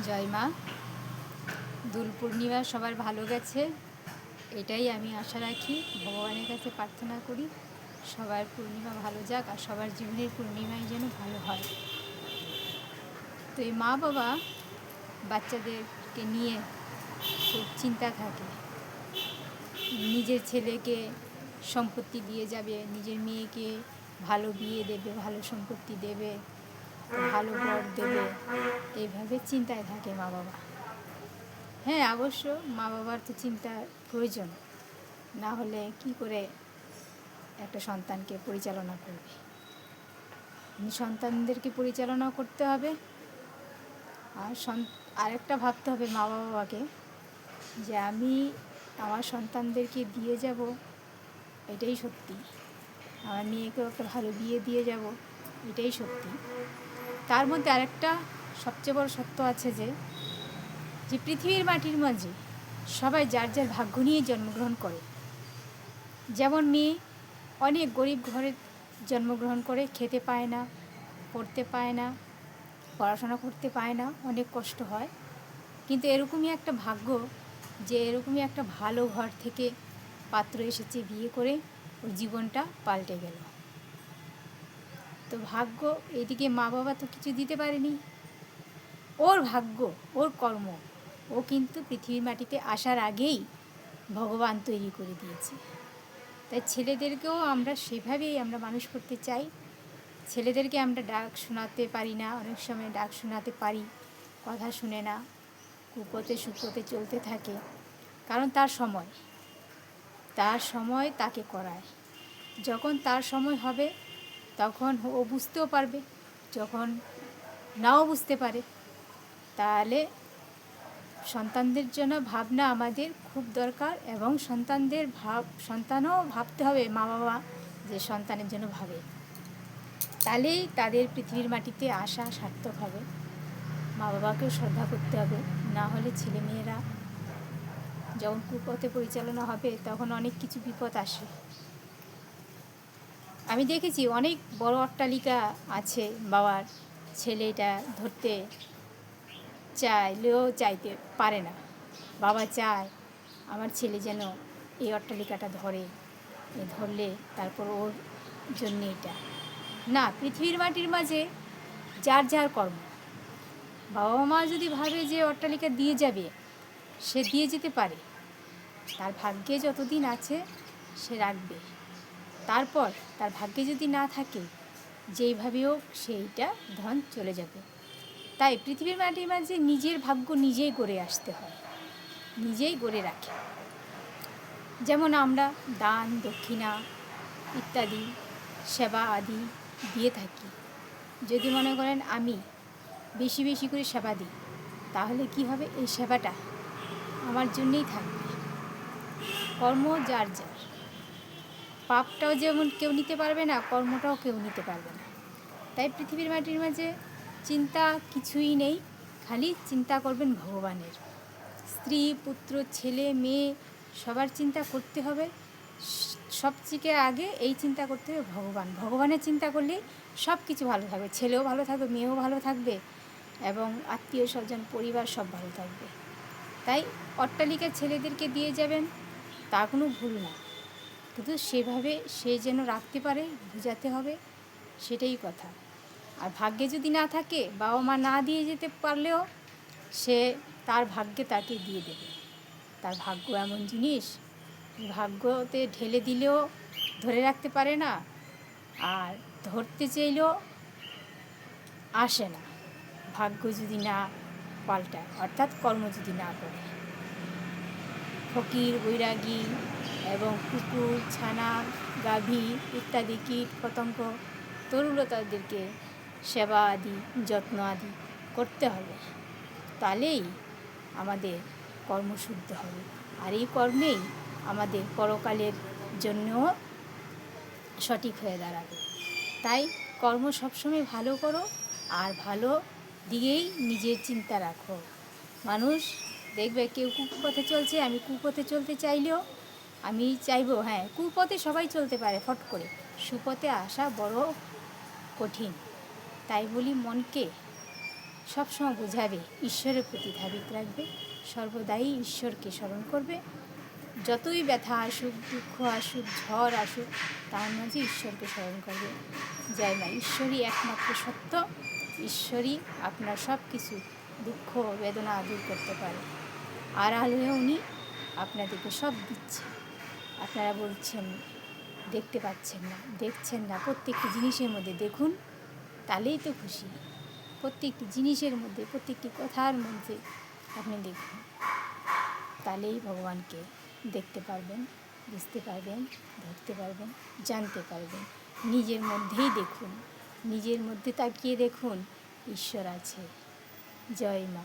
জয় মা। দোল পূর্ণিমা সবার ভালো গেছে, এটাই আমি আশা রাখি। ভগবানের কাছে প্রার্থনা করি সবার পূর্ণিমা ভালো যাক আর সবার জীবনের পূর্ণিমাই যেন ভালো হয়। তো এই মা বাবা বাচ্চাদেরকে নিয়ে খুব চিন্তা থাকে। নিজের ছেলেকে সম্পত্তি দিয়ে যাবে, নিজের মেয়েকে ভালো বিয়ে দেবে, ভালো সম্পত্তি দেবে, ভালো বর দেবে, এইভাবে চিন্তায় থাকে মা বাবা। হ্যাঁ, অবশ্য মা বাবার তো চিন্তার প্রয়োজন, না হলে কি করে একটা সন্তানকে পরিচালনা করবে। সন্তানদেরকে পরিচালনা করতে হবে, আর আরেকটা ভাবতে হবে মা বাবাকে যে আমি আমার সন্তানদেরকে দিয়ে যাব, এটাই সত্যি। আমার মেয়েকেও একটা ভালো বিয়ে দিয়ে যাব, এটাই সত্যি। তার মধ্যে আরেকটা সবচেয়ে বড় সত্য আছে যে পৃথিবীর মাটির মাঝে সবাই যার যার ভাগ্য নিয়ে জন্মগ্রহণ করে। যেমন মেয়ে অনেক গরিব ঘরে জন্মগ্রহণ করে, খেতে পায় না, পড়তে পায় না, পড়াশোনা করতে পায় না, অনেক কষ্ট হয়। কিন্তু এরকমই একটা ভাগ্য যে এরকমই একটা ভালো ঘর থেকে পাত্র এসেছে, বিয়ে করে ওর জীবনটা পাল্টে গেল। তো ভাগ্য, এদিকে মা বাবা তো কিছু দিতে পারেনি, ওর ভাগ্য, ওর কর্ম, ও কিন্তু পৃথিবীর মাটিতে আসার আগেই ভগবান তৈরি করে দিয়েছে। তাই ছেলেদেরকেও আমরা সেভাবেই আমরা মানুষ করতে চাই। ছেলেদেরকে আমরা ডাক শোনাতে পারি না, অনেক সময় ডাক শোনাতে পারি, কথা শুনে না, কুপথে সুপথে চলতে থাকে। কারণ তার সময় তাকে করায়। যখন তার সময় হবে তখন ও বুঝতেও পারবে, যখন নাও বুঝতে পারে। তাহলে সন্তানদের জন্য ভাবনা আমাদের খুব দরকার, এবং সন্তানও ভাবতে হবে মা বাবা যে সন্তানের জন্য ভাবে, তাহলেই তাদের পৃথিবীর মাটিতে আসা সার্থক হবে। মা বাবাকেও শ্রদ্ধা করতে হবে, না হলে ছেলেমেয়েরা যখন কুপথে পরিচালনা হবে তখন অনেক কিছু বিপদ আসে। আমি দেখেছি অনেক বড় অট্টালিকা আছে, বাবার ছেলেটা ধরতে চাইলেও চাইতে পারে না। বাবা চায় আমার ছেলে যেন এই অট্টালিকাটা ধরলে তারপর ওর জন্য এটা না। পৃথিবীর মাটির মাঝে যার যার কর্ম। বাবা মা যদি ভাবে যে অট্টালিকা দিয়ে যাবে, সে দিয়ে যেতে পারে, তার ভাগ্যে যতদিন আছে সে রাখবে। তারপর তার ভাগ্যে যদি না থাকে, যেইভাবেও সেইটা ধন চলে যাবে। তাই পৃথিবীর মাটির মাঝে নিজের ভাগ্য নিজেই গড়ে আসতে হয়, নিজেই গড়ে রাখে। যেমন আমরা দান দক্ষিণা ইত্যাদি সেবা আদি দিয়ে থাকি। যদি মনে করেন আমি বেশি বেশি করে সেবা দিই, তাহলে কি হবে, এই সেবাটা আমার জন্যেই থাকবে। কর্ম যার যার, পাপটাও যেমন কেউ নিতে পারবে না, কর্মটাও কেউ নিতে পারবে না। তাই পৃথিবীর মাটির মাঝে চিন্তা কিছুই নেই, খালি চিন্তা করবেন ভগবানের। স্ত্রী পুত্র ছেলে মেয়ে সবার চিন্তা করতে হবে। সবথেকে আগে এই চিন্তা করতে হবে ভগবানের চিন্তা করলে সব কিছু ভালো থাকবে, ছেলেও ভালো থাকবে, মেয়েও ভালো থাকবে, এবং আত্মীয় স্বজন পরিবার সব ভালো থাকবে। তাই অট্টালিকা ছেলেদেরকে দিয়ে যাবেন, তা কোনো ভুল না, কিন্তু সেভাবে সে যেন রাখতে পারে, বোঝাতে হবে, সেটাই কথা। আর ভাগ্যে যদি না থাকে, বাবা মা না দিয়ে যেতে পারলেও সে তার ভাগ্যে তাকে দিয়ে দেবে। তার ভাগ্য এমন জিনিস, ভাগ্যতে ঢেলে দিলেও ধরে রাখতে পারে না, আর ধরতে চাইলেও আসে না, ভাগ্য যদি না পাল্টায়, অর্থাৎ কর্ম যদি না করে। ফকির বৈরাগী এবং কুকুর ছানা গাভী ইত্যাদি কীট পতঙ্গ তরুলতাদেরকে সেবা আদি যত্ন আদি করতে হবে, তাহলেই আমাদের কর্মশুদ্ধ হবে। আর এই কর্মেই আমাদের পরকালের জন্যও সঠিক হয়ে দাঁড়াবে। তাই কর্ম সবসময় ভালো করো, আর ভালো দিকেই নিজের চিন্তা রাখো। মানুষ দেখবে কেউ কুপথে চলছে, আমি কুপথে চলতে চাইলেও আমি চাইবো, হ্যাঁ, কুপথে সবাই চলতে পারে ফট করে, সুপথে আসা বড় কঠিন। তাই বলি মনকে সবসময় বোঝাবে, ঈশ্বরের প্রতি ধাবিত রাখবে, সর্বদাই ঈশ্বরকে স্মরণ করবে। যতই ব্যথা আসুক, দুঃখ আসুক, ঝড় আসুক, তার মাঝে ঈশ্বরকে স্মরণ করবে। জয় মা, ঈশ্বরই একমাত্র সত্য। ঈশ্বরই আপনার সব কিছু দুঃখ বেদনা দূর করতে পারে। আড়াল হয়ে উনি আপনাদেরকে সব দিচ্ছে। আপনারা বলছেন দেখতে পাচ্ছেন না, দেখছেন না, প্রত্যেকটি জিনিসের মধ্যে দেখুন, তাহলেই তো খুশি। প্রত্যেকটি জিনিসের মধ্যে, প্রত্যেকটি কথার মধ্যে আপনি দেখুন, তাহলেই ভগবানকে দেখতে পারবেন, বুঝতে পারবেন, ধরতে পারবেন, জানতে পারবেন। নিজের মধ্যেই দেখুন, নিজের মধ্যে তাকিয়ে দেখুন, ঈশ্বর আছে। জয় মা।